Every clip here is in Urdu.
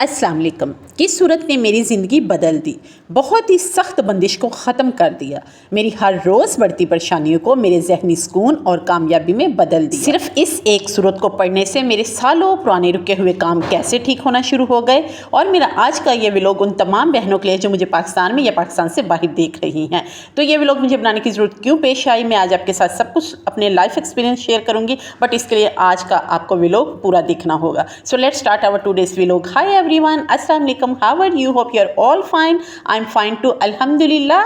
السلام علیکم. کس صورت نے میری زندگی بدل دی، بہت ہی سخت بندش کو ختم کر دیا، میری ہر روز بڑھتی پریشانیوں کو میرے ذہنی سکون اور کامیابی میں بدل دیا. صرف اس ایک صورت کو پڑھنے سے میرے سالوں پرانے رکے ہوئے کام کیسے ٹھیک ہونا شروع ہو گئے. اور میرا آج کا یہ ولاگ ان تمام بہنوں کے لیے جو مجھے پاکستان میں یا پاکستان سے باہر دیکھ رہی ہیں. تو یہ ولاگ مجھے بنانے کی ضرورت کیوں پیش آئی، میں آج آپ کے ساتھ سب کچھ اپنے لائف ایکسپیرینس شیئر کروں گی، بٹ اس کے لیے آج کا آپ کو ولاگ پورا دیکھنا ہوگا. So let's start our today's vlog. Hi everyone, السلام علیکم. How are you? Hope you are all fine. I'm fine too. Alhamdulillah.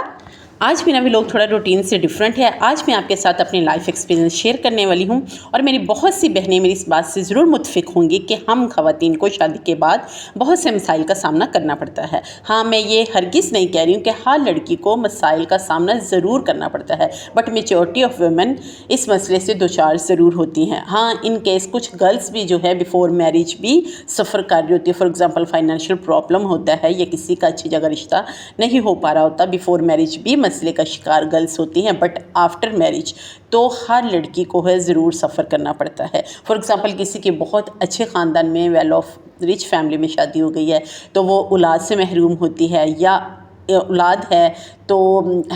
آج میرا ولاگ تھوڑا روٹین سے ڈیفرنٹ ہے. آج میں آپ کے ساتھ اپنی لائف ایکسپیرینس شیئر کرنے والی ہوں، اور میری بہت سی بہنیں میری اس بات سے ضرور متفق ہوں گی کہ ہم خواتین کو شادی کے بعد بہت سے مسائل کا سامنا کرنا پڑتا ہے. ہاں، میں یہ ہرگز نہیں کہہ رہی ہوں کہ ہر لڑکی کو مسائل کا سامنا ضرور کرنا پڑتا ہے، بٹ میجورٹی آف ویمن اس مسئلے سے دوچار ضرور ہوتی ہیں. ہاں، ان کیس کچھ گرلس بھی جو ہے بیفور میرج بھی سفر کر رہی ہوتی ہے. فار ایگزامپل فائنینشیل پرابلم ہوتا ہے یا کسی کا اچھی جگہ رشتہ نہیں ہو پا رہا ہوتا، بیفور میرج بھی مسئلے کا شکار گرلس ہوتی ہیں، بٹ آفٹر میرج تو ہر لڑکی کو ہے ضرور سفر کرنا پڑتا ہے. فار ایگزامپل کسی کے بہت اچھے خاندان میں ویل آف رچ فیملی میں شادی ہو گئی ہے تو وہ اولاد سے محروم ہوتی ہے، یا اولاد ہے تو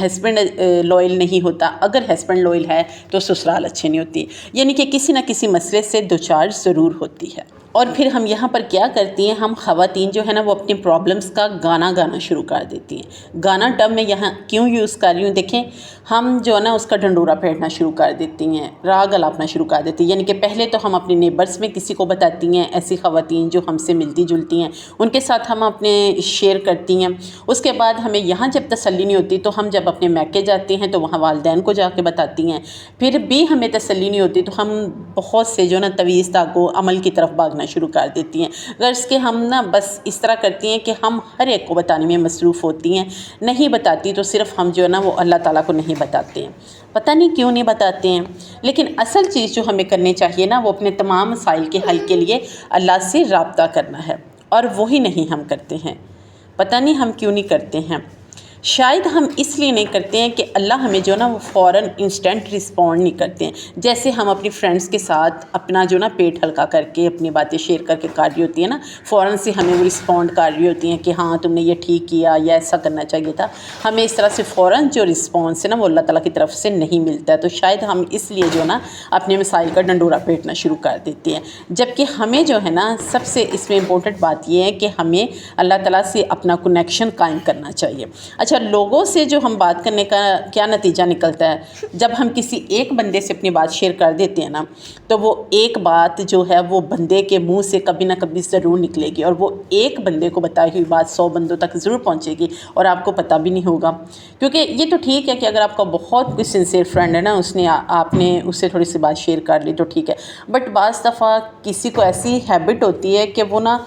ہسبینڈ لوئل نہیں ہوتا، اگر ہسبینڈ لوئل ہے تو سسرال اچھے نہیں ہوتی، یعنی کہ کسی نہ کسی مسئلے سے دوچار ضرور ہوتی ہے. اور پھر ہم یہاں پر کیا کرتی ہیں، ہم خواتین جو ہے نا وہ اپنی پرابلمس کا گانا شروع کر دیتی ہیں. گانا ٹرم میں یہاں کیوں یوز کر رہی ہوں، دیکھیں ہم جو ہے نا اس کا ڈنڈورا پیٹنا شروع کر دیتی ہیں، راگ الاپنا شروع کر دیتی ہیں. یعنی کہ پہلے تو ہم اپنے نیبرس میں کسی کو بتاتی ہیں، ایسی خواتین جو ہم سے ملتی جلتی ہیں ان کے ساتھ ہم اپنے شیئر کرتی ہیں. اس کے بعد ہمیں یہاں جب تسلی نہیں ہوتی تو ہم جب اپنے میکے جاتے ہیں تو وہاں والدین کو جا کے بتاتی ہیں. پھر بھی ہمیں تسلی نہیں ہوتی تو ہم بہت سے جو نا طویز طاقو عمل کی طرف بھاگنا شروع کر دیتی ہیں. غرض کہ ہم نا بس اس طرح کرتی ہیں کہ ہم ہر ایک کو بتانے میں مصروف ہوتی ہیں. نہیں بتاتی تو صرف ہم جو ہے نا وہ اللہ تعالیٰ کو نہیں بتاتے ہیں. پتہ نہیں کیوں نہیں بتاتے ہیں، لیکن اصل چیز جو ہمیں کرنی چاہیے نا وہ اپنے تمام مسائل کے حل کے لیے اللہ سے رابطہ کرنا ہے، اور وہی نہیں ہم کرتے ہیں. پتہ نہیں ہم کیوں نہیں کرتے ہیں. شاید ہم اس لیے نہیں کرتے ہیں کہ اللہ ہمیں جو نا وہ فوراً انسٹنٹ رسپونڈ نہیں کرتے ہیں. جیسے ہم اپنی فرینڈس کے ساتھ اپنا جو نا پیٹ ہلکا کر کے اپنی باتیں شیئر کر کے کر رہی ہوتی ہیں نا، فوراً سے ہمیں وہ رسپونڈ کر رہی ہوتی ہیں کہ ہاں تم نے یہ ٹھیک کیا یا ایسا کرنا چاہیے تھا. ہمیں اس طرح سے فوراً جو رسپانس ہے نا وہ اللہ تعالیٰ کی طرف سے نہیں ملتا ہے. تو شاید ہم اس لیے جو نا اپنے مسائل کا ڈنڈورا پیٹنا شروع کر دیتے ہیں، جبکہ ہمیں جو ہے نا سب سے اس میں امپورٹنٹ بات یہ ہے کہ ہمیں اللہ تعالیٰ سے اپنا کنیکشن قائم کرنا چاہیے. اچھا، لوگوں سے جو ہم بات کرنے کا کیا نتیجہ نکلتا ہے، جب ہم کسی ایک بندے سے اپنی بات شیئر کر دیتے ہیں نا تو وہ ایک بات جو ہے وہ بندے کے منہ سے کبھی نہ کبھی ضرور نکلے گی، اور وہ ایک بندے کو بتائی ہوئی بات 100 بندوں تک ضرور پہنچے گی اور آپ کو پتہ بھی نہیں ہوگا. کیونکہ یہ تو ٹھیک ہے کہ اگر آپ کا بہت کوئی سنسیئر فرینڈ ہے نا، آپ نے اس سے تھوڑی سی بات شیئر کر لی تو ٹھیک ہے، بٹ بعض دفعہ کسی کو ایسی ہیبٹ ہوتی ہے کہ وہ نا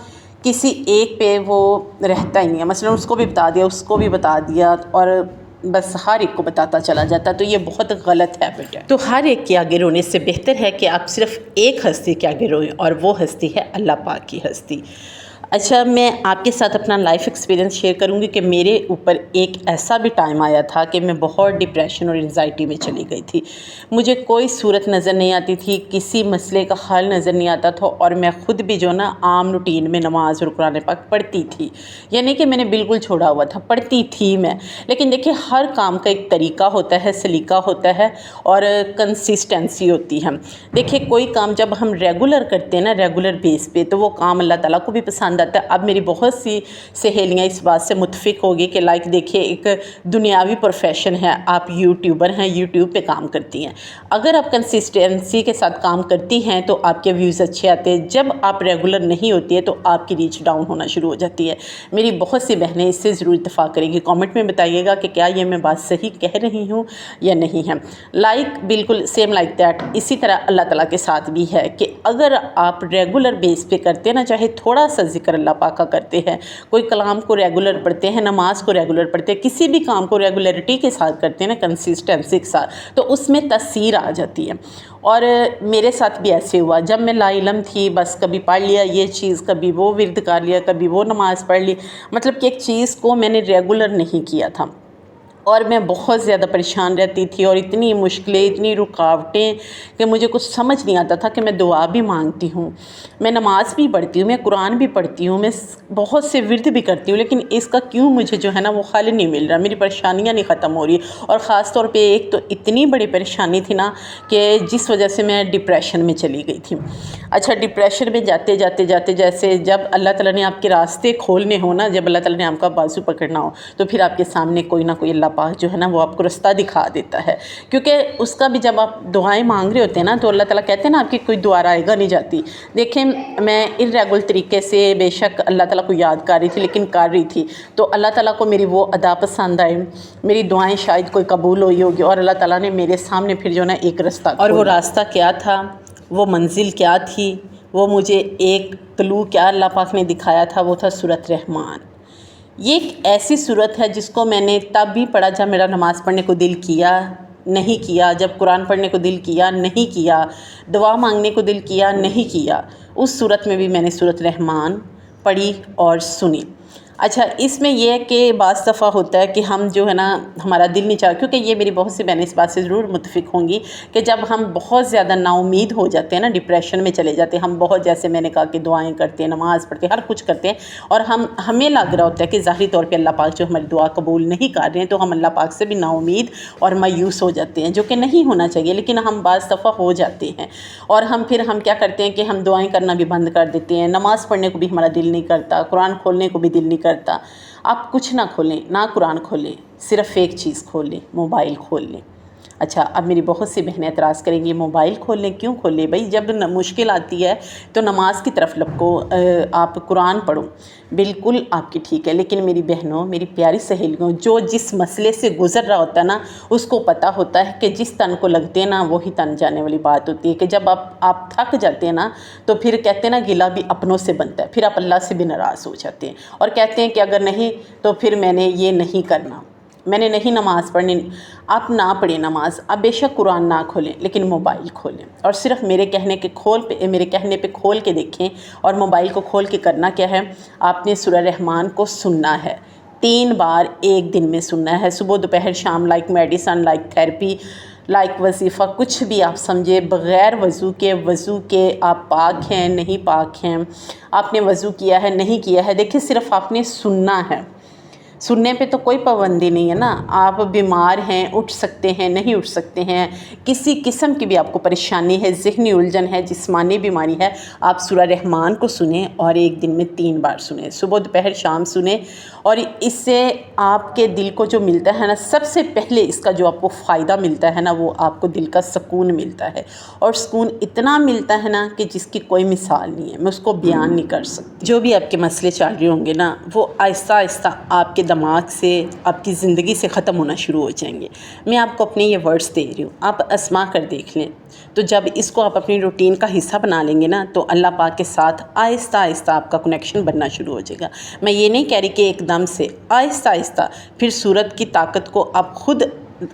کسی ایک پہ وہ رہتا ہی نہیں ہے. مثلا اس کو بھی بتا دیا، اس کو بھی بتا دیا، اور بس ہر ایک کو بتاتا چلا جاتا. تو یہ بہت غلط ہیبٹ ہے. تو ہر ایک کے آگے رونے سے بہتر ہے کہ آپ صرف ایک ہستی کے آگے روئیں، اور وہ ہستی ہے اللہ پاک کی ہستی. اچھا، میں آپ کے ساتھ اپنا لائف ایکسپیرینس شیئر کروں گی کہ میرے اوپر ایک ایسا بھی ٹائم آیا تھا کہ میں بہت ڈپریشن اور انزائٹی میں چلی گئی تھی. مجھے کوئی صورت نظر نہیں آتی تھی، کسی مسئلے کا حل نظر نہیں آتا تھا، اور میں خود بھی جو نا عام روٹین میں نماز اور قرآن پاک پڑھتی تھی. یعنی کہ میں نے بالکل چھوڑا ہوا تھا، پڑھتی تھی میں. لیکن دیکھیں ہر کام کا ایک طریقہ ہوتا ہے، سلیقہ ہوتا ہے، اور کنسسٹنسی ہوتی ہے. دیکھیں کوئی کام جب ہم ریگولر کرتے ہیں نا، ریگولر بیس پہ، تو وہ کام اللہ تعالیٰ کو بھی پسند آتا ہے. اب میری بہت سی سہیلیاں اس بات سے متفق ہوگی کہ دیکھیں ایک دنیاوی پروفیشن ہے، آپ یوٹیوبر ہیں، یوٹیوب پہ کام کرتی ہیں. اگر آپ کنسسٹنسی کے ساتھ کام کرتی ہیں تو آپ کے ویوز اچھے آتے ہیں. جب آپ ریگولر نہیں ہوتی ہے تو آپ کی ریچ ڈاؤن ہونا شروع ہو جاتی ہے. میری بہت سی بہنیں اس سے ضرور اتفاق کریں گی. کامنٹ میں بتائیے گا کہ کیا یہ میں بات صحیح کہہ رہی ہوں یا نہیں ہے. بالکل سیم لائک دیٹ. اسی طرح اللہ تعالیٰ کے ساتھ بھی ہے کہ اگر آپ ریگولر بیس پہ کرتے ہیں نا، چاہے تھوڑا سا ذکر اللہ پاک کا کرتے ہیں، کوئی کلام کو ریگولر پڑھتے ہیں، نماز کو ریگولر پڑھتے ہیں، کسی بھی کام کو ریگولرٹی کے ساتھ کرتے ہیں نا، کنسسٹنسی کے ساتھ، تو اس میں تاثیر آ جاتی ہے. اور میرے ساتھ بھی ایسے ہوا. جب میں لا علم تھی، بس کبھی پڑھ لیا یہ چیز، کبھی وہ ورد کر لیا، کبھی وہ نماز پڑھ لی، مطلب کہ ایک چیز کو میں نے ریگولر نہیں کیا تھا. اور میں بہت زیادہ پریشان رہتی تھی، اور اتنی مشکلیں، اتنی رکاوٹیں کہ مجھے کچھ سمجھ نہیں آتا تھا کہ میں دعا بھی مانگتی ہوں، میں نماز بھی پڑھتی ہوں، میں قرآن بھی پڑھتی ہوں، میں بہت سے ورد بھی کرتی ہوں، لیکن اس کا کیوں مجھے جو ہے نا وہ حل نہیں مل رہا، میری پریشانیاں نہیں ختم ہو رہی۔ اور خاص طور پہ ایک تو اتنی بڑی پریشانی تھی نا کہ جس وجہ سے میں ڈپریشن میں چلی گئی تھی۔ اچھا، ڈپریشن میں جاتے جاتے جاتے جیسے جب اللہ تعالیٰ نے آپ کے راستے کھولنے ہو نا، جب اللہ تعالیٰ نے آپ کا بازو پکڑنا ہو، تو پھر آپ کے سامنے کوئی نہ کوئی اللہ پاک جو ہے نا وہ آپ کو رستہ دکھا دیتا ہے، کیونکہ اس کا بھی جب آپ دعائیں مانگ رہے ہوتے ہیں نا تو اللہ تعالیٰ کہتے ہیں نا آپ کی کوئی دعا رائے گا نہیں جاتی۔ دیکھیں، میں ارریگولر طریقے سے بے شک اللہ تعالیٰ کو یاد کر رہی تھی، لیکن کر رہی تھی تو اللہ تعالیٰ کو میری وہ ادا پسند آئی، میری دعائیں شاید کوئی قبول ہوئی ہوگی، اور اللہ تعالیٰ نے میرے سامنے پھر جو ہے نا ایک رستہ کھولا۔ اور وہ راستہ کیا تھا، وہ منزل کیا تھی، وہ مجھے ایک کلو کیا اللہ پاک نے دکھایا تھا، وہ تھا سورۃ رحمان۔ یہ ایک ایسی سورت ہے جس کو میں نے تب بھی پڑھا جب میرا نماز پڑھنے کو دل کیا نہیں کیا، جب قرآن پڑھنے کو دل کیا نہیں کیا، دعا مانگنے کو دل کیا نہیں کیا، اس صورت میں بھی میں نے سورۃ رحمان پڑھی اور سنی۔ اچھا، اس میں یہ ہے کہ بعض دفعہ ہوتا ہے کہ ہم جو ہے نا ہمارا دل نہیں چاہتا، کیونکہ یہ میری بہت سی بہنیں اس بات سے ضرور متفق ہوں گی کہ جب ہم بہت زیادہ نا امید ہو جاتے ہیں نا، ڈپریشن میں چلے جاتے ہیں، ہم بہت، جیسے میں نے کہا کہ دعائیں کرتے ہیں، نماز پڑھتے ہیں، ہر کچھ کرتے ہیں، اور ہمیں لگ رہا ہوتا ہے کہ ظاہری طور پہ اللہ پاک جو ہماری دعا قبول نہیں کر رہے ہیں، تو ہم اللہ پاک سے بھی نا امید اور مایوس ہو جاتے ہیں، جو کہ نہیں ہونا چاہیے، لیکن ہم بعض دفعہ ہو جاتے ہیں، اور پھر ہم کیا کرتے ہیں کہ ہم دعائیں کرنا بھی بند کر دیتے ہیں، نماز پڑھنے کو بھی ہمارا دل نہیں کرتا، قرآن کھولنے کو بھی دل نہیں کرتا۔ آپ کچھ نہ کھولیں، نہ قرآن کھولیں، صرف ایک چیز کھول لیں، موبائل کھول لیں۔ اچھا، اب میری بہت سی بہنیں اعتراض کریں گی، موبائل کھول لیں، کیوں کھول لیں بھائی؟ جب مشکل آتی ہے تو نماز کی طرف لپکو، آپ قرآن پڑھو، بالکل آپ کی ٹھیک ہے، لیکن میری بہنوں، میری پیاری سہیلیوں، جو جس مسئلے سے گزر رہا ہوتا ہے نا، اس کو پتہ ہوتا ہے کہ جس تن کو لگتے ہیں نا وہی تن جانے والی بات ہوتی ہے، کہ جب آپ تھک جاتے ہیں نا تو پھر کہتے ہیں نا گلہ بھی اپنوں سے بنتا ہے، پھر آپ اللہ سے بھی ناراض ہو جاتے ہیں، اور کہتے ہیں کہ اگر نہیں تو پھر میں نے یہ نہیں کرنا، میں نے نہیں نماز پڑھنی۔ آپ نہ پڑھیں نماز، آپ بے شک قرآن نہ کھولیں، لیکن موبائل کھولیں، اور صرف میرے کہنے پہ کھول کے دیکھیں، اور موبائل کو کھول کے کرنا کیا ہے، آپ نے سورہ رحمان کو سننا ہے، 3 بار ایک دن میں سننا ہے، صبح دوپہر شام، like medicine, like therapy, like وظیفہ، کچھ بھی آپ سمجھے، بغیر وضو کے آپ پاک ہیں نہیں پاک ہیں، آپ نے وضو کیا ہے نہیں کیا ہے، دیکھیں صرف آپ نے سننا ہے، سننے پہ تو کوئی پابندی نہیں ہے نا، آپ بیمار ہیں، اٹھ سکتے ہیں نہیں اٹھ سکتے ہیں، کسی قسم کی بھی آپ کو پریشانی ہے، ذہنی الجھن ہے، جسمانی بیماری ہے، آپ سورہ رحمان کو سنیں، اور ایک دن میں 3 بار سنیں، صبح دوپہر شام سنیں، اور اس سے آپ کے دل کو جو ملتا ہے نا، سب سے پہلے اس کا جو آپ کو فائدہ ملتا ہے نا، وہ آپ کو دل کا سکون ملتا ہے، اور سکون اتنا ملتا ہے نا کہ جس کی کوئی مثال نہیں ہے، میں اس کو بیان نہیں کر سکتی۔ جو بھی آپ کے مسئلے چل رہے ہوں گے نا، وہ آہستہ آہستہ آپ کے دماغ سے، آپ کی زندگی سے ختم ہونا شروع ہو جائیں گے۔ میں آپ کو اپنے یہ ورڈز دے رہی ہوں، آپ آزما کر دیکھ لیں، تو جب اس کو آپ اپنی روٹین کا حصہ بنا لیں گے نا، تو اللہ پاک کے ساتھ آہستہ آہستہ آپ کا کنیکشن بننا شروع ہو جائے گا۔ میں یہ نہیں کہہ رہی کہ ایک دم سے، آہستہ آہستہ، پھر سورت کی طاقت کو آپ خود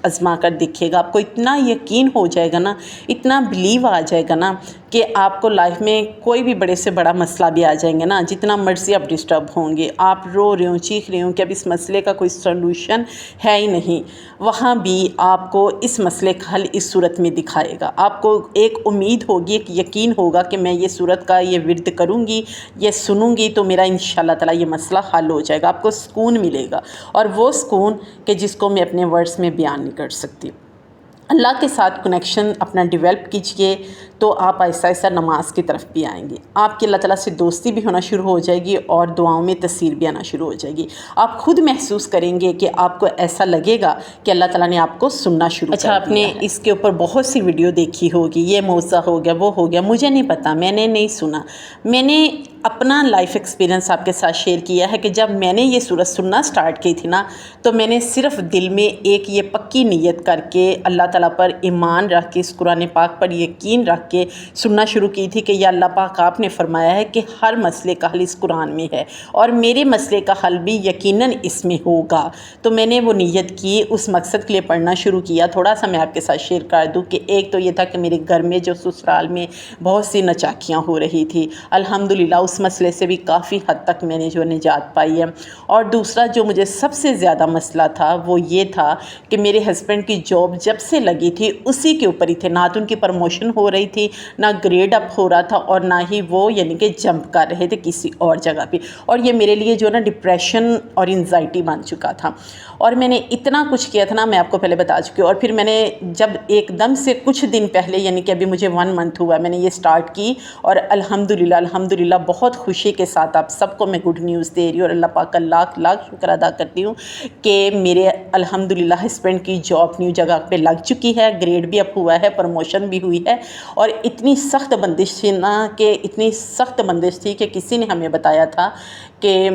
آزما کر دیکھیے گا، آپ کو اتنا یقین ہو جائے گا نا، اتنا بلیو آ جائے گا نا، کہ آپ کو لائف میں کوئی بھی بڑے سے بڑا مسئلہ بھی آ جائیں گے نا، جتنا مرضی آپ ڈسٹرب ہوں گے، آپ رو رہے ہوں، چیخ رہے ہوں کہ اب اس مسئلے کا کوئی سلوشن ہے ہی نہیں، وہاں بھی آپ کو اس مسئلے کا حل اس صورت میں دکھائے گا۔ آپ کو ایک امید ہوگی، ایک یقین ہوگا کہ میں یہ صورت کا یہ ورد کروں گی، یہ سنوں گی، تو میرا انشاءاللہ تعالیٰ یہ مسئلہ حل ہو جائے گا، آپ کو سکون ملے گا، اور وہ سکون کہ جس کو میں اپنے ورڈز میں بیان نہیں کر سکتی۔ اللہ کے ساتھ کنیکشن اپنا ڈیولپ کیجئے، تو آپ آہستہ آہستہ نماز کی طرف بھی آئیں گے، آپ کی اللہ تعالیٰ سے دوستی بھی ہونا شروع ہو جائے گی، اور دعاؤں میں تاثیر بھی آنا شروع ہو جائے گی، آپ خود محسوس کریں گے کہ آپ کو ایسا لگے گا کہ اللہ تعالیٰ نے آپ کو سننا شروع کر دیا ہے۔ اچھا، آپ نے اس کے اوپر بہت سی ویڈیو دیکھی ہوگی، یہ موضوع ہو گیا، وہ ہو گیا، مجھے نہیں پتا، میں نے نہیں سنا، میں نے اپنا لائف ایکسپیرینس آپ کے ساتھ شیئر کیا ہے کہ جب میں نے یہ سورت سننا سٹارٹ کی تھی نا، تو میں نے صرف دل میں ایک یہ پکی نیت کر کے، اللہ تعالیٰ پر ایمان رکھ کے، اس قرآن پاک پر یقین رکھ کے سننا شروع کی تھی کہ یا اللہ پاک، آپ نے فرمایا ہے کہ ہر مسئلے کا حل اس قرآن میں ہے، اور میرے مسئلے کا حل بھی یقیناً اس میں ہوگا۔ تو میں نے وہ نیت کی، اس مقصد کے لیے پڑھنا شروع کیا۔ تھوڑا سا میں آپ کے ساتھ شیئر کر دوں کہ ایک تو یہ تھا کہ میرے گھر میں جو سسرال میں بہت سی نچاکیاں ہو رہی تھی، الحمدللہ اس مسئلے سے بھی کافی حد تک میں نے جو نجات پائی ہے۔ اور دوسرا جو مجھے سب سے زیادہ مسئلہ تھا وہ یہ تھا کہ میرے ہسبینڈ کی جاب جب سے لگی تھی اسی کے اوپر ہی تھے، نہ تو ان کی پروموشن ہو رہی تھی، نہ گریڈ اپ ہو رہا تھا، اور نہ ہی وہ یعنی کہ جمپ کر رہے تھے کسی اور جگہ پہ، اور یہ میرے لیے جو نا ڈپریشن اور انزائٹی بن چکا تھا۔ اور میں نے اتنا کچھ کیا تھا نا، میں آپ کو پہلے بتا چکی ہوں۔ اور پھر میں نے جب ایک دم سے کچھ دن پہلے یعنی کہ ابھی مجھے 1 منتھ ہوا میں نے یہ سٹارٹ کی، اور الحمدللہ بہت خوشی کے ساتھ آپ سب کو میں گڈ نیوز دے رہی ہوں، اور اللہ پاک کا لاکھ لاکھ شکر ادا کرتی ہوں کہ میرے الحمدللہ ہسبینڈ کی جاب نیو جگہ پہ لگ چکی ہے، گریڈ بھی اپ ہوا ہے، پروموشن بھی ہوئی ہے۔ اور اتنی سخت بندش تھی نا، کہ اتنی سخت بندش تھی کہ کسی نے ہمیں بتایا تھا کہ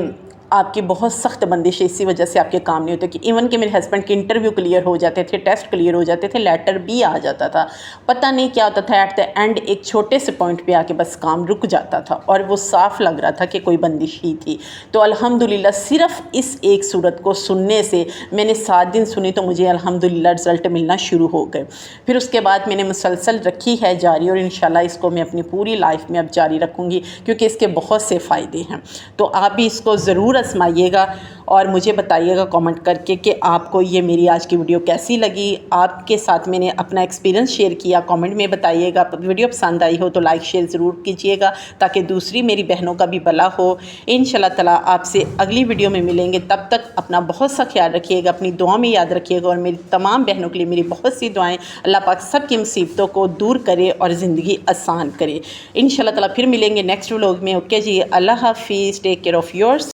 آپ کی بہت سخت بندش ہے، اسی وجہ سے آپ کے کام نہیں ہوتے، کہ ایون کہ میرے ہسبینڈ کے انٹرویو کلیئر ہو جاتے تھے، ٹیسٹ کلیئر ہو جاتے تھے، لیٹر بھی آ جاتا تھا، پتہ نہیں کیا ہوتا تھا، ایٹ دا اینڈ ایک چھوٹے سے پوائنٹ پہ آ کے بس کام رک جاتا تھا، اور وہ صاف لگ رہا تھا کہ کوئی بندش ہی تھی۔ تو الحمدللہ صرف اس ایک صورت کو سننے سے، میں نے 7 دن سنی تو مجھے الحمدللہ رزلٹ ملنا شروع ہو گئے۔ پھر اس کے بعد میں نے مسلسل رکھی ہے جاری، اور انشاءاللہ اس کو میں اپنی پوری لائف میں اب جاری رکھوں گی، کیونکہ اس کے بہت سے فائدے ہیں۔ تو آپ بھی اس کو ضرور آزمائیے گا، اور مجھے بتائیے گا کامنٹ کر کے کہ آپ کو یہ میری آج کی ویڈیو کیسی لگی۔ آپ کے ساتھ میں نے اپنا ایکسپیرینس شیئر کیا، کامنٹ میں بتائیے گا۔ ویڈیو پسند آئی ہو تو لائک شیئر ضرور کیجیے گا، تاکہ دوسری میری بہنوں کا بھی بھلا ہو۔ انشاءاللہ تعالیٰ آپ سے اگلی ویڈیو میں ملیں گے، تب تک اپنا بہت سا خیال رکھیے گا، اپنی دعا میں یاد رکھیے گا، اور میری تمام بہنوں کے لیے میری بہت سی دعائیں، اللہ پاک سب کی مصیبتوں کو دور کرے اور زندگی آسان کرے۔ انشاءاللہ تعالیٰ پھر ملیں گے نیکسٹ ولاگ میں۔ اوکے جی، اللہ حافظ، ٹیک کیئر آف یورس۔